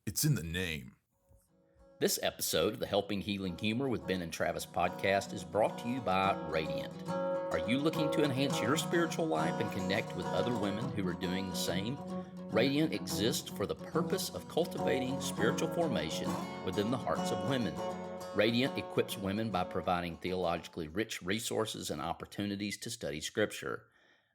It's in the name. This episode of the Helping Healing Humor with Ben and Travis podcast is brought to you by Radiant. Are you looking to enhance your spiritual life and connect with other women who are doing the same? Radiant exists for the purpose of cultivating spiritual formation within the hearts of women. Radiant equips women by providing theologically rich resources and opportunities to study Scripture.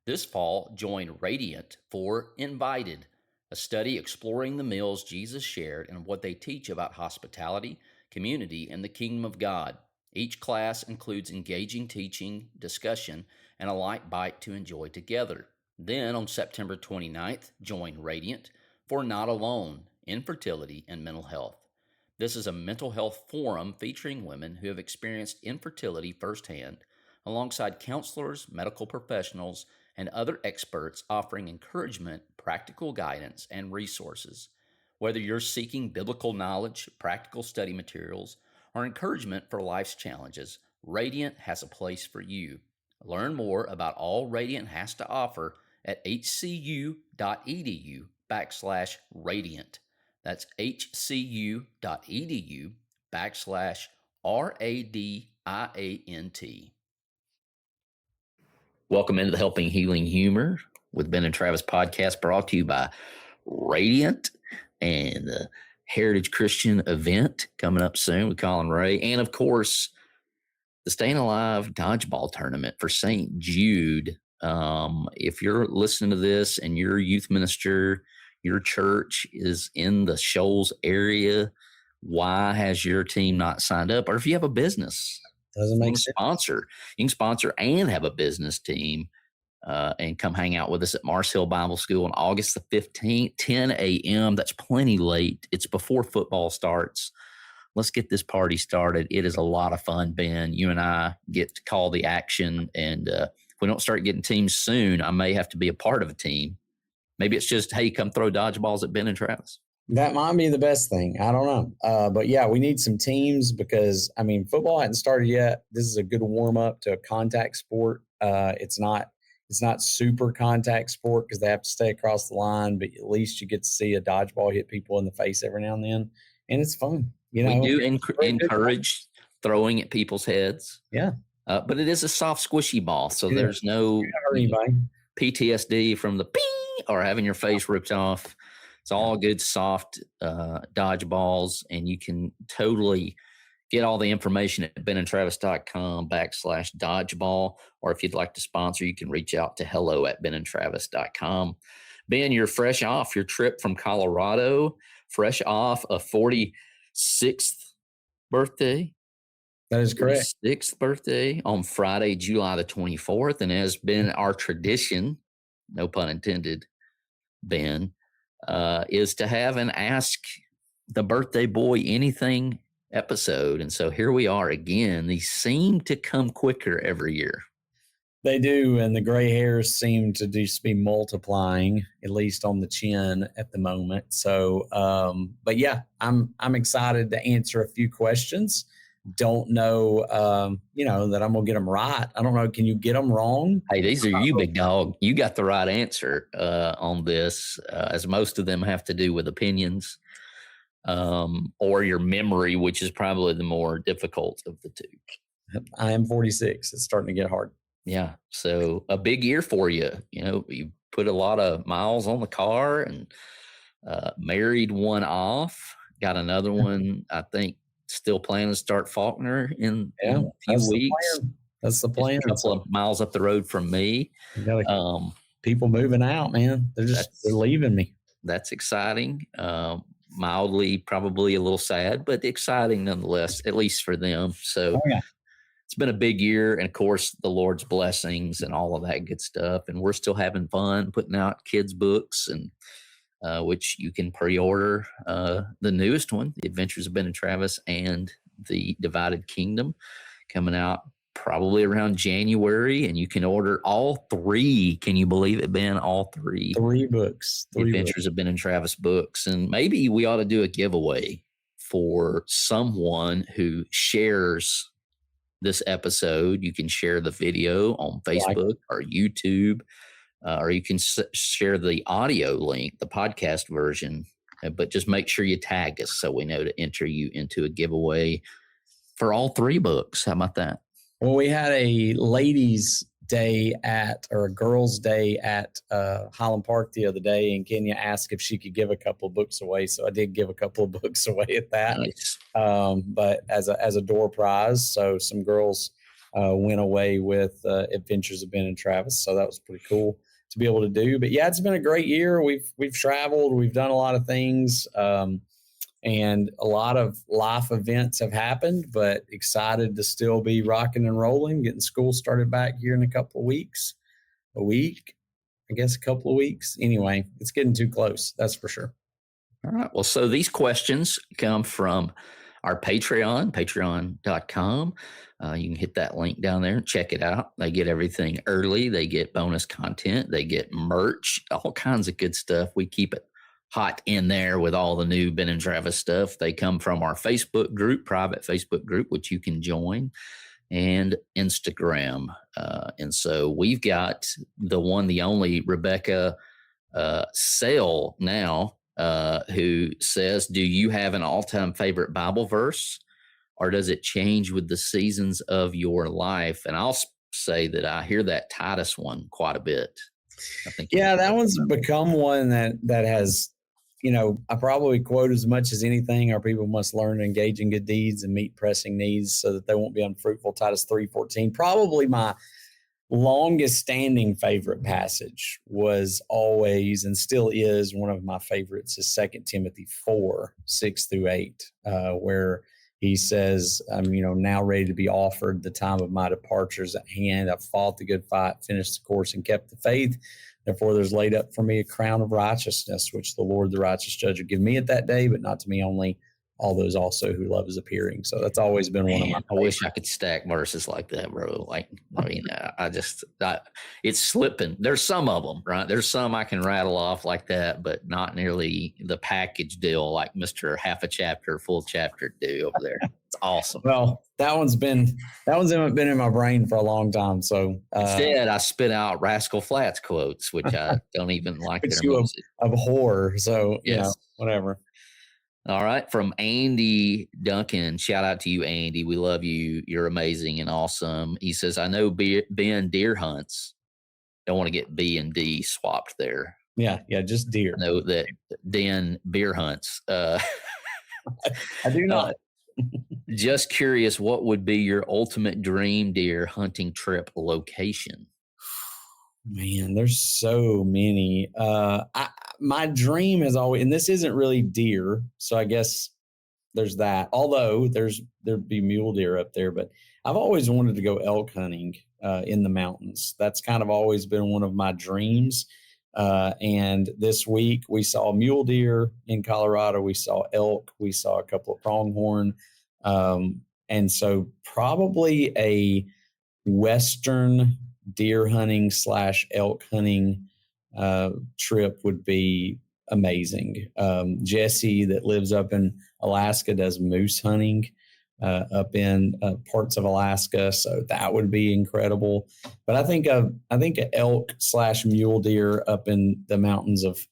This fall, join Radiant for Invited, a study exploring the meals Jesus shared and what they teach about hospitality, community, and the kingdom of God. Each class includes engaging teaching, discussion, and a light bite to enjoy together. Then, on September 29th, join Radiant for Not Alone, Infertility and Mental Health. This is a mental health forum featuring women who have experienced infertility firsthand, alongside counselors, medical professionals, and other experts offering encouragement, practical guidance, and resources. Whether you're seeking biblical knowledge, practical study materials, or encouragement for life's challenges, Radiant has a place for you. Learn more about all Radiant has to offer at hcu.edu/radiant. That's hcu.edu/radiant. Welcome into the Helping Healing Humor with Ben and Travis podcast, brought to you by Radiant and the Heritage Christian event coming up soon with Colin Ray. And of course, the Staying Alive Dodgeball Tournament for St. Jude. If you're listening to this and you're a youth minister, your church is in the Shoals area, why has your team not signed up? Or if you have a business, doesn't make sense. You can sponsor and have a business team and come hang out with us at Mars Hill Bible School on August the 15th, 10 a.m. That's plenty late. It's before football starts. Let's get this party started. It is a lot of fun, Ben. You and I get to call the action, and if we don't start getting teams soon, I may have to be a part of a team. Maybe it's just, hey, come throw dodgeballs at Ben and Travis. That might be the best thing. I don't know. But yeah, we need some teams because, I mean, football hadn't started yet. This is a good warm up to a contact sport. It's not super contact sport because they have to stay across the line, but at least you get to see a dodgeball hit people in the face every now and then. And it's fun. You know, we do encourage throwing at people's heads. Yeah. But it is a soft, squishy ball. So there's no PTSD from the ping or having your face ripped off. It's all good, soft dodgeballs, and you can totally get all the information at benandtravis.com/dodgeball. Or if you'd like to sponsor, you can reach out to hello@benandtravis.com. Ben, you're fresh off your trip from Colorado, fresh off a 46th birthday. That is correct. 6th birthday on Friday, July the 24th. And has been our tradition, no pun intended, Ben, is to have an Ask the Birthday Boy Anything episode. And so here we are again. These seem to come quicker every year. They do, and the gray hairs seem to just be multiplying, at least on the chin at the moment. So, but yeah, I'm excited to answer a few questions. Don't know, that I'm gonna get them right. I don't know. Can you get them wrong? Hey, these are you, big dog. You got the right answer on this, as most of them have to do with opinions or your memory, which is probably the more difficult of the two. I am 46. It's starting to get hard. Yeah. So a big year for you. You know, you put a lot of miles on the car and married one off. Got another one, I think, still planning to start Faulkner in a few weeks. That's the plan. A couple of miles up the road from me. People moving out, man. They're leaving me. That's exciting. Mildly, probably a little sad, but exciting nonetheless, at least for them. So it's been a big year, and of course the Lord's blessings and all of that good stuff. And we're still having fun putting out kids' books, and which you can pre-order. The newest one, The Adventures of Ben and Travis and the Divided Kingdom, coming out probably around January, and you can order all three. Can you believe it, Ben? All three. Three books. The Adventures of Ben and Travis books. And maybe we ought to do a giveaway for someone who shares this episode. You can share the video on Facebook or YouTube. or you can share the audio link, the podcast version, but just make sure you tag us so we know to enter you into a giveaway for all 3 books. How about that? Well, we had a ladies' day or a girls' day at Highland Park the other day, and Kenya asked if she could give a couple of books away. So I did give a couple of books away at that. Nice. But as a door prize, so some girls went away with Adventures of Ben and Travis. So that was pretty cool to be able to do. But yeah, it's been a great year. We've traveled, we've done a lot of things. And a lot of life events have happened, but excited to still be rocking and rolling, getting school started back here in a couple of weeks, a couple of weeks. Anyway, it's getting too close. That's for sure. All right. Well, so these questions come from our Patreon, patreon.com. You can hit that link down there and check it out. They get everything early. They get bonus content. They get merch, all kinds of good stuff. We keep it hot in there with all the new Ben and Travis stuff. They come from our Facebook group, private Facebook group, which you can join, and Instagram. And so we've got the one, the only Rebecca Sale now, who says, do you have an all-time favorite Bible verse, or does it change with the seasons of your life? And I'll say that I hear that Titus one quite a bit. I think that one's become one that has, I probably quote as much as anything. Our people must learn to engage in good deeds and meet pressing needs so that they won't be unfruitful. Titus 3:14. Probably my longest standing favorite passage was always and still is one of my favorites is 2 Timothy 4:6-8, where he says, I'm now ready to be offered. The time of my departure is at hand. I've fought the good fight, finished the course, and kept the faith. Therefore, there's laid up for me a crown of righteousness, which the Lord, the righteous judge, will give me at that day, but not to me only, all those also who love is appearing. So that's always been one of my. I wish I could stack verses like that, bro. It's slipping. There's some of them, right? There's some I can rattle off like that, but not nearly the package deal like Mr. Half a Chapter, Full Chapter do over there. It's awesome. Well, that one's been in my brain for a long time. So instead, I spit out Rascal Flatts quotes, which I don't even like their music. Abhor. So yes. Whatever. All right. From Andy Duncan. Shout out to you, Andy. We love you. You're amazing and awesome. He says, I know Ben deer hunts. Don't want to get B and D swapped there. Yeah. Just deer. I know that Den beer hunts. I do not. Just curious, what would be your ultimate dream deer hunting trip location? Man, there's so many. My dream is always, and this isn't really deer, so I guess there's that. Although there'd be mule deer up there, but I've always wanted to go elk hunting in the mountains. That's kind of always been one of my dreams. And this week we saw mule deer in Colorado. We saw elk. We saw a couple of pronghorn. And so probably a Western deer hunting / elk hunting trip would be amazing. Jesse that lives up in Alaska does moose hunting up in parts of Alaska, so that would be incredible. But I think an elk / mule deer up in the mountains of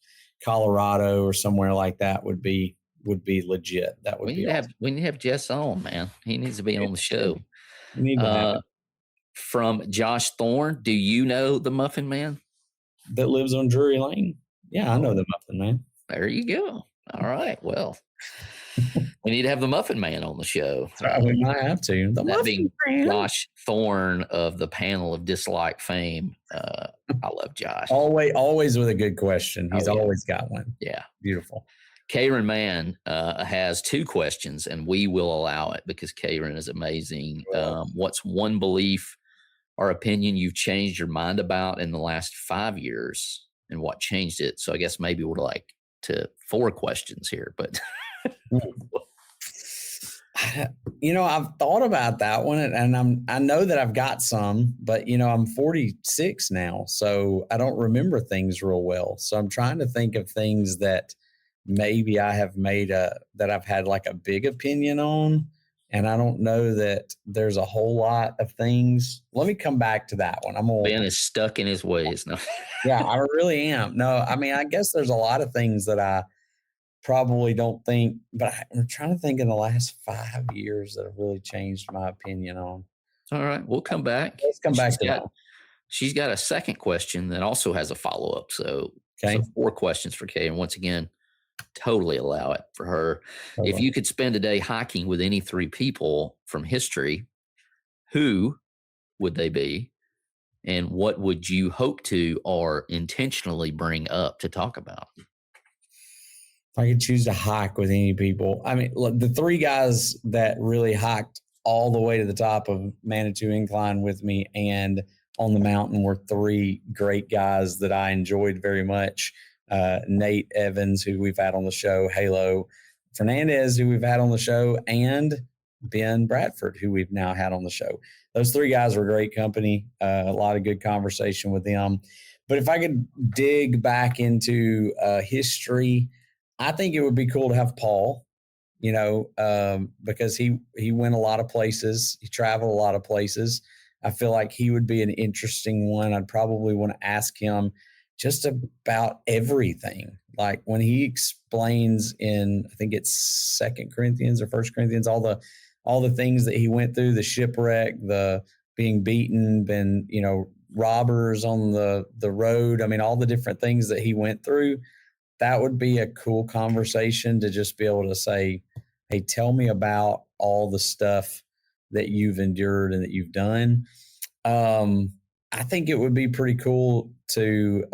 Colorado or somewhere like that would be legit. That would be awesome. We need to have Jess on, man. He needs to be on the show. We need to have it. From Josh Thorne, do you know the Muffin Man? That lives on Drury Lane? Yeah, I know the Muffin Man. There you go. All right. Well, we need to have the Muffin Man on the show. We might have to. The Muffin Man. Josh Thorne of the panel of Dislike fame. I love Josh. Always with a good question. He's always got one. Yeah. Beautiful. Karen Mann has 2 questions, and we will allow it because Karen is amazing. What's one belief or opinion you've changed your mind about in the last 5 years, and what changed it? So I guess maybe we're like to 4 questions here, but I've thought about that one, and I know that I've got some, but I'm 46 now, so I don't remember things real well. So I'm trying to think of things that maybe I have made that I've had like a big opinion on. And I don't know that there's a whole lot of things. Let me come back to that one. Ben is stuck in his ways. No. Yeah, I really am. No, I mean, I guess there's a lot of things that I probably don't think, but I'm trying to think in the last 5 years that have really changed my opinion on. All right, we'll come back. Let's come back to that. She's got a second question that also has a follow-up. So 4 questions for Kay. And once again, totally allow it for her. Okay. If you could spend a day hiking with any 3 people from history, who would they be? And what would you hope to or intentionally bring up to talk about? If I could choose to hike with any people, I mean, look, the 3 guys that really hiked all the way to the top of Manitou Incline with me and on the mountain were 3 great guys that I enjoyed very much. Nate Evans, who we've had on the show, Halo Fernandez, who we've had on the show, and Ben Bradford, who we've now had on the show. Those 3 guys were great company, a lot of good conversation with them. But if I could dig back into history, I think it would be cool to have Paul, because he went a lot of places. He traveled a lot of places. I feel like he would be an interesting one. I'd probably want to ask him just about everything. Like when he explains in, I think it's 2 Corinthians or 1 Corinthians, all the things that he went through, the shipwreck, the being beaten, been, robbers on the road. I mean, all the different things that he went through. That would be a cool conversation to just be able to say, hey, tell me about all the stuff that you've endured and that you've done. I think it would be pretty cool to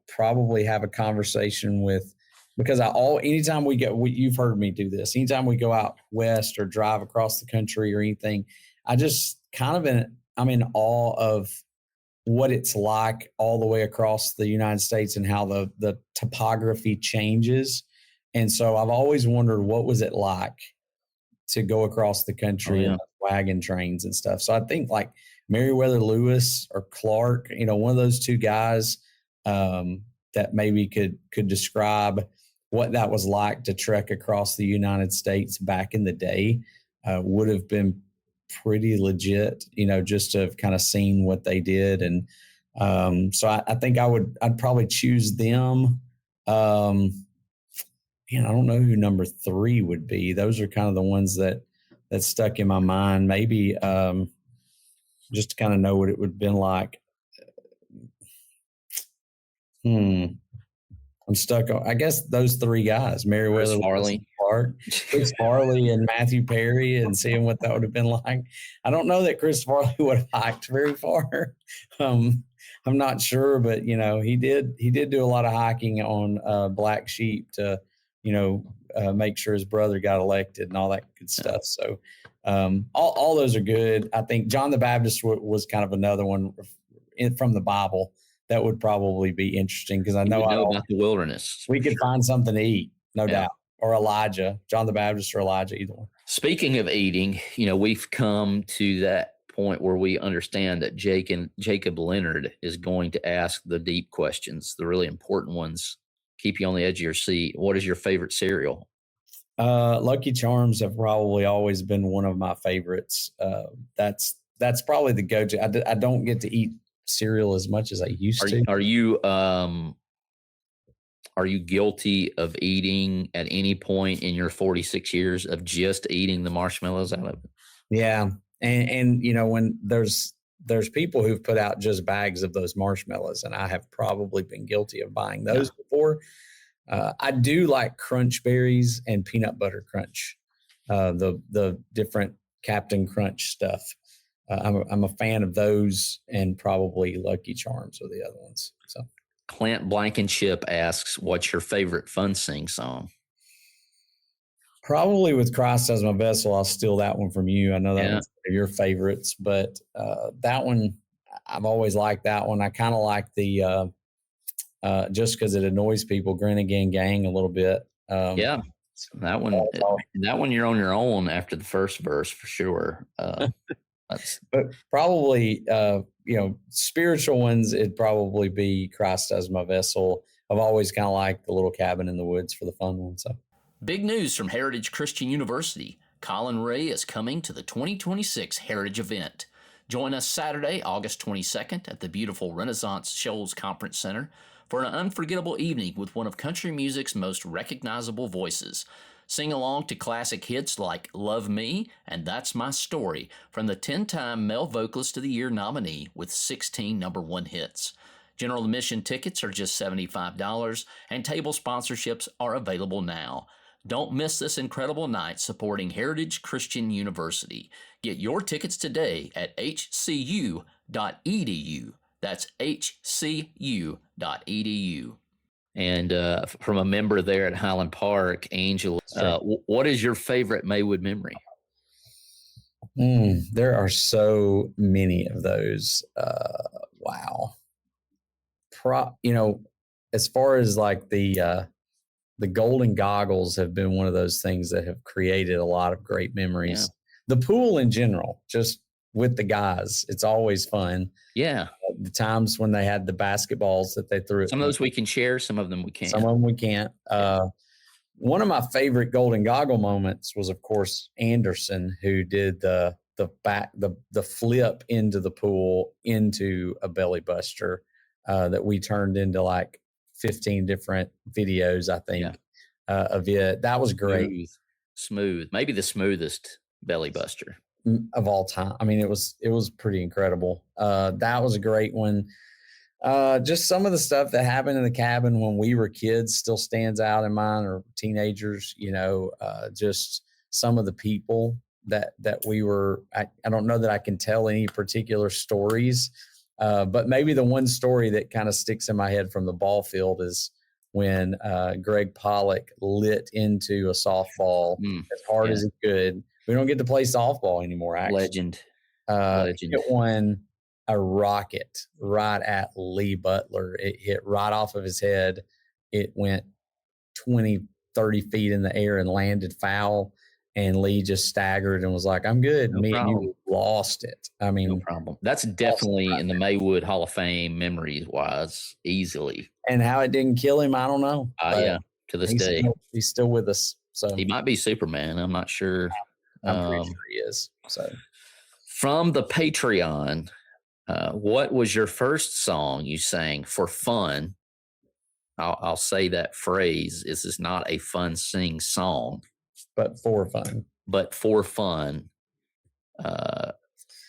probably have a conversation with, because anytime we go, you've heard me do this, anytime we go out west or drive across the country or anything, I just I'm in awe of what it's like all the way across the United States and how the topography changes. And so I've always wondered, what was it like to go across the country in wagon trains and stuff. So I think like Meriwether Lewis or Clark, one of those 2 guys that maybe could describe what that was like to trek across the United States back in the day would have been pretty legit, just to have kind of seen what they did. And so I think I'd probably choose them. I don't know who number 3 would be. Those are kind of the ones that stuck in my mind. Maybe just to kind of know what it would have been like. I'm stuck on, I guess, those 3 guys, Meriwether, Chris Farley, and Matthew Perry, and seeing what that would have been like. I don't know that Chris Farley would have hiked very far. I'm not sure, but he did do a lot of hiking on Black Sheep to, make sure his brother got elected and all that good stuff. So all those are good. I think John the Baptist was kind of another one from the Bible that would probably be interesting, because I know about the wilderness. We could find something to eat, no doubt. Or Elijah, John the Baptist or Elijah, either one. Speaking of eating, we've come to that point where we understand that Jacob Leonard is going to ask the deep questions, the really important ones, keep you on the edge of your seat. What is your favorite cereal? Lucky Charms have probably always been one of my favorites. That's probably the go-to. I don't get to eat cereal as much as I used to. Are you guilty of eating at any point in your 46 years of just eating the marshmallows out of it? Yeah. And when there's people who've put out just bags of those marshmallows, and I have probably been guilty of buying those before. I do like Crunch Berries and Peanut Butter Crunch, the different Captain Crunch stuff. I'm a fan of those, and probably Lucky Charms are the other ones. So Clint Blankenship asks, what's your favorite Fun Sing song? Probably With Christ as My Vessel. I'll steal that one from you. I know that one's one of your favorites, but that one, I've always liked that one. I kind of like the just because it annoys people, Grin Again Gang a little bit. That one you're on your own after the first verse for sure. But probably, spiritual ones, it'd probably be Christ as My Vessel. I've always kind of liked the Little Cabin in the Woods for the fun one. So, big news from Heritage Christian University. Colin Ray is coming to the 2026 Heritage event. Join us Saturday, August 22nd at the beautiful Renaissance Shoals Conference Center for an unforgettable evening with one of country music's most recognizable voices. Sing along to classic hits like Love Me and That's My Story from the 10-time Male Vocalist of the Year nominee with 16 number one hits. General admission tickets are just $75 and table sponsorships are available now. Don't miss this incredible night supporting Heritage Christian University. Get your tickets today at hcu.edu. That's hcu.edu. And from a member there at Highland Park, Angela, what is your favorite Maywood memory? There are so many of those. Wow. As far as like the golden goggles have been one of those things that have created a lot of great memories. Yeah. The pool in general, just with the guys, it's always fun. Yeah. The times when they had the basketballs that they threw. Some of those we can share, some of them we can't. Some of them we can't. One of my favorite golden goggle moments was, of course, Anderson, who did the flip into the pool into a belly buster that we turned into like 15 different videos, I think, of it. That was great. Smooth. Maybe the smoothest belly buster of all time. I mean, it was pretty incredible. That was a great one. Just some of the stuff that happened in the cabin when we were kids still stands out in mine, or teenagers, just some of the people that we were. I don't know that I can tell any particular stories, but maybe the one story that kind of sticks in my head from the ball field is when Greg Pollock lit into a softball as hard as he could. We don't get to play softball anymore, actually. Legend. It won a rocket right at Lee Butler. It hit right off of his head. It went 20, 30 feet in the air and landed foul. And Lee just staggered and was like, I'm good. No Me problem. and you lost it. I mean, no problem. That's definitely in the Maywood Hall of Fame memories wise, easily. And how it didn't kill him, I don't know. Yeah, to this day. He's still with us. So he might be Superman. I'm not sure. I'm pretty sure he is. So from the Patreon, what was your first song you sang for fun? I'll say that phrase. This is not a fun sing song. But for fun.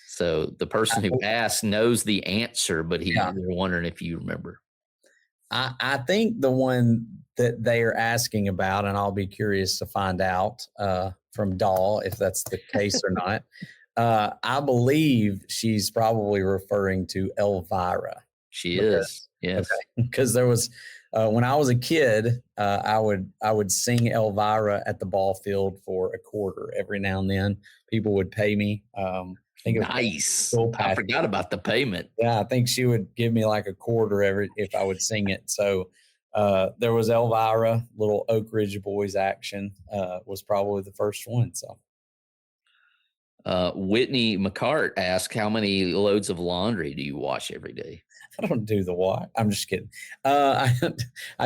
So the person who asked knows the answer, but they're wondering if you remember. I think the one that they are asking about, and I'll be curious to find out from Dahl if that's the case or not. I believe she's probably referring to Elvira. She is, yes. Because there was when I was a kid, I would sing Elvira at the ball field for a quarter every now and then. People would pay me. Nice. I forgot about the payment. Yeah, I think she would give me like a quarter if I would sing it. So there was Elvira, little Oak Ridge Boys action was probably the first one. So Whitney McCart asked, how many loads of laundry do you wash every day? I don't do the wash. I'm just kidding. I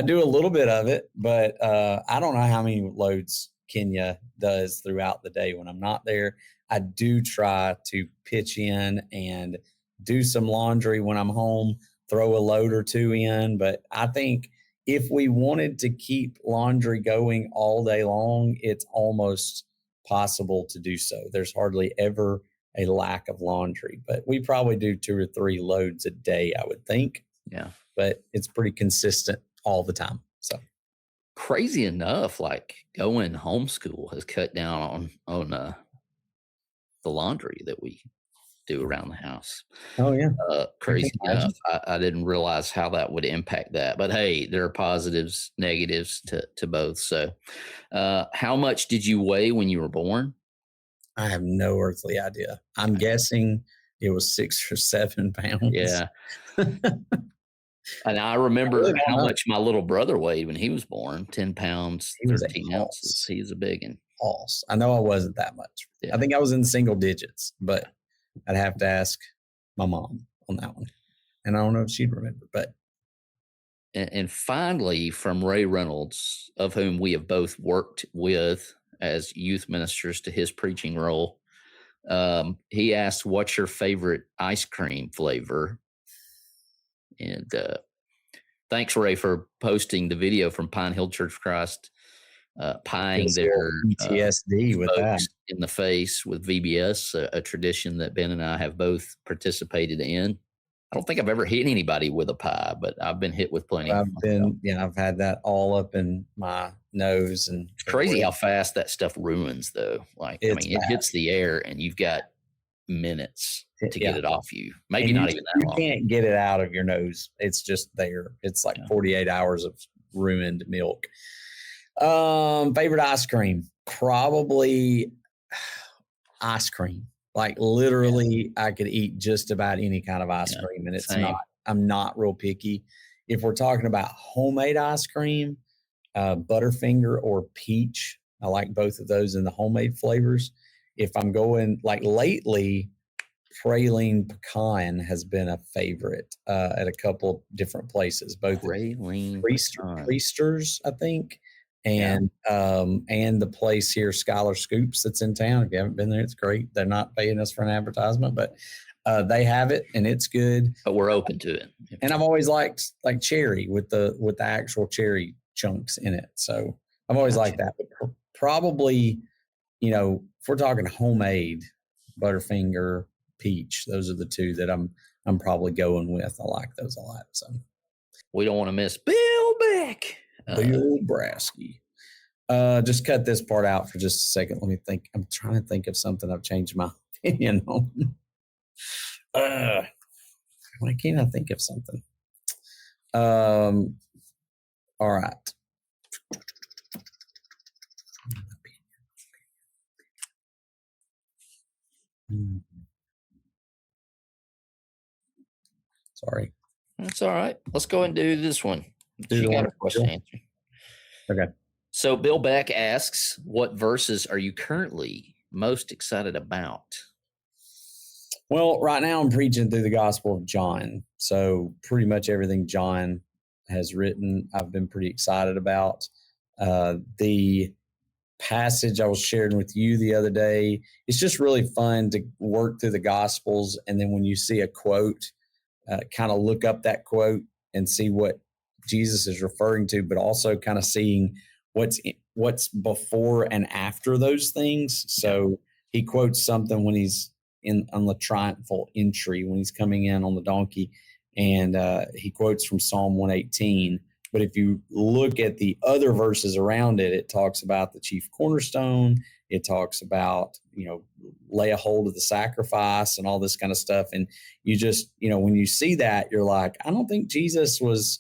do a little bit of it, but I don't know how many loads Kenya does throughout the day when I'm not there. I do try to pitch in and do some laundry when I'm home, throw a load or two in. But I think if we wanted to keep laundry going all day long, it's almost possible to do so. There's hardly ever a lack of laundry, but we probably do 2 or 3 loads a day, I would think. Yeah. But it's pretty consistent all the time. So crazy enough, like going homeschool has cut down on the laundry that we do around the house. Oh yeah. Crazy enough. I didn't realize how that would impact that, but hey, there are positives, negatives to both. So how much did you weigh when you were born? I have no earthly idea. I'm guessing it was 6 or 7 pounds. Yeah. And I remember how much my little brother weighed when he was born, 10 pounds, 13 ounces. He's a big one. I know I wasn't that much. Yeah. I think I was in single digits, but I'd have to ask my mom on that one. And I don't know if she'd remember, but. And finally, from Ray Reynolds, of whom we have both worked with as youth ministers to his preaching role. He asked, "What's your favorite ice cream flavor?" And thanks, Ray, for posting the video from Pine Hill Church of Christ, pieing their PTSD with that folks in the face with VBS, a tradition that Ben and I have both participated in. I don't think I've ever hit anybody with a pie, but I've been hit with plenty. I've had that all up in my nose, and it's crazy how fast that stuff ruins, though. Like, I mean, it hits the air, and you've got minutes to get it off you. Maybe not even that long. You can't get it out of your nose. It's just there. It's like 48 hours of ruined milk. Favorite ice cream? Probably ice cream. Like literally, I could eat just about any kind of ice cream, and I'm not real picky. If we're talking about homemade ice cream, Butterfinger or peach, I like both of those in the homemade flavors. If I'm going like lately, praline pecan has been a favorite at a couple of different places, both Priesters, I think, and the place here, Skylar Scoops, that's in town. If you haven't been there, it's great. They're not paying us for an advertisement, but they have it and it's good. But we're open to it. And I've always liked like cherry with the actual cherry chunks in it. So I've always liked that. But probably, if we're talking homemade, Butterfinger, peach, those are the two that I'm probably going with. I like those a lot. So we don't want to miss Bill Beck. Bill Brasky. Just cut this part out for just a second. Let me think. I'm trying to think of something I've changed my opinion on. Why can't I think of something? All right. Sorry. That's all right. Let's go and do this one. You got a question to answer. Okay. So Bill Beck asks, what verses are you currently most excited about? Well, right now I'm preaching through the Gospel of John. So pretty much everything John has written, I've been pretty excited about. The passage I was sharing with you the other day, it's just really fun to work through the Gospels. And then when you see a quote, kind of look up that quote and see what Jesus is referring to, but also kind of seeing what's before and after those things. So he quotes something when he's on the triumphal entry, when he's coming in on the donkey, and he quotes from Psalm 118. But if you look at the other verses around it, it talks about the chief cornerstone. It talks about, lay a hold of the sacrifice and all this kind of stuff. And you just, when you see that, you're like, I don't think Jesus was,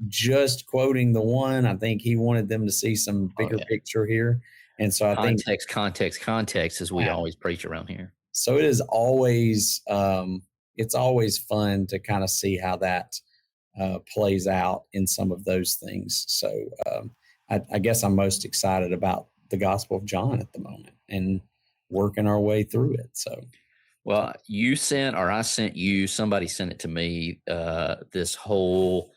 just quoting the one. I think he wanted them to see some bigger picture here. And so I think context, as we always preach around here. So it is always, it's always fun to kind of see how that plays out in some of those things. So I guess I'm most excited about the Gospel of John at the moment and working our way through it. So, well, I sent you, somebody sent it to me, this whole,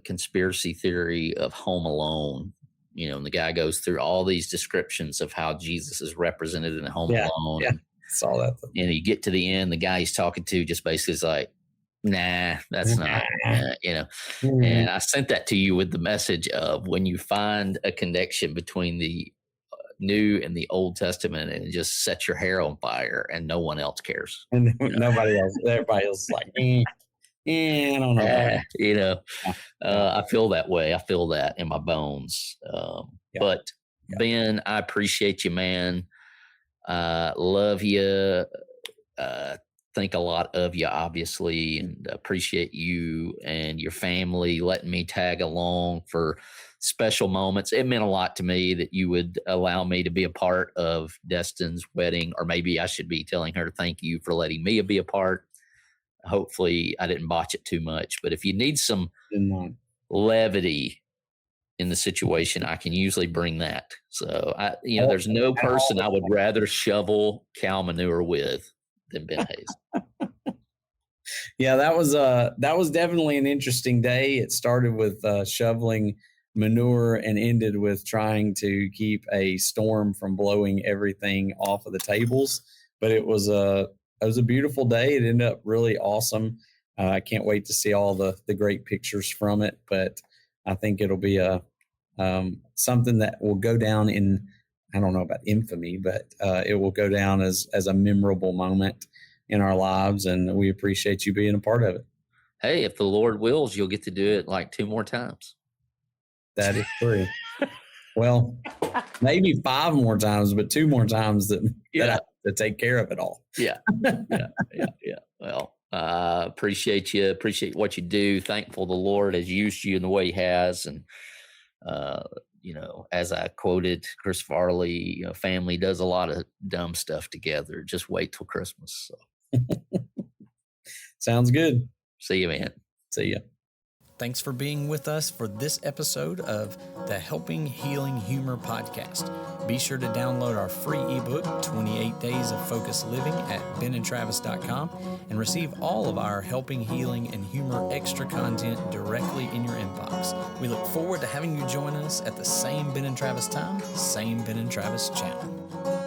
conspiracy theory of Home Alone, and the guy goes through all these descriptions of how Jesus is represented in Home Alone. Yeah, saw that. And you get to the end, the guy he's talking to just basically is like, nah, that's not, And I sent that to you with the message of when you find a connection between the New and the Old Testament, and it just sets your hair on fire and no one else cares. And nobody else, everybody else is like, I don't know. I feel that way. I feel that in my bones. But Ben, I appreciate you, man. Love you. Think a lot of you, obviously, and appreciate you and your family letting me tag along for special moments. It meant a lot to me that you would allow me to be a part of Destin's wedding, or maybe I should be telling her thank you for letting me be a part. Hopefully I didn't botch it too much, but if you need some levity in the situation, I can usually bring that. So there's no person I would rather shovel cow manure with than Ben Hayes. Yeah, that was definitely an interesting day. It started with shoveling manure and ended with trying to keep a storm from blowing everything off of the tables. But it was a beautiful day. It ended up really awesome. I can't wait to see all the great pictures from it. But I think it'll be something that will go down in, I don't know about infamy, but it will go down as a memorable moment in our lives. And we appreciate you being a part of it. Hey, if the Lord wills, you'll get to do it like 2 more times. That is true. Well, maybe 5 more times, but 2 more times that I have to take care of it all. Yeah. Well, appreciate you. Appreciate what you do. Thankful the Lord has used you in the way he has. And, as I quoted Chris Farley, family does a lot of dumb stuff together. Just wait till Christmas. So. Sounds good. See you, man. See ya. Thanks for being with us for this episode of the Helping Healing Humor podcast. Be sure to download our free ebook, 28 Days of Focused Living, at benandtravis.com and receive all of our Helping Healing and Humor extra content directly in your inbox. We look forward to having you join us at the same Ben and Travis time, same Ben and Travis channel.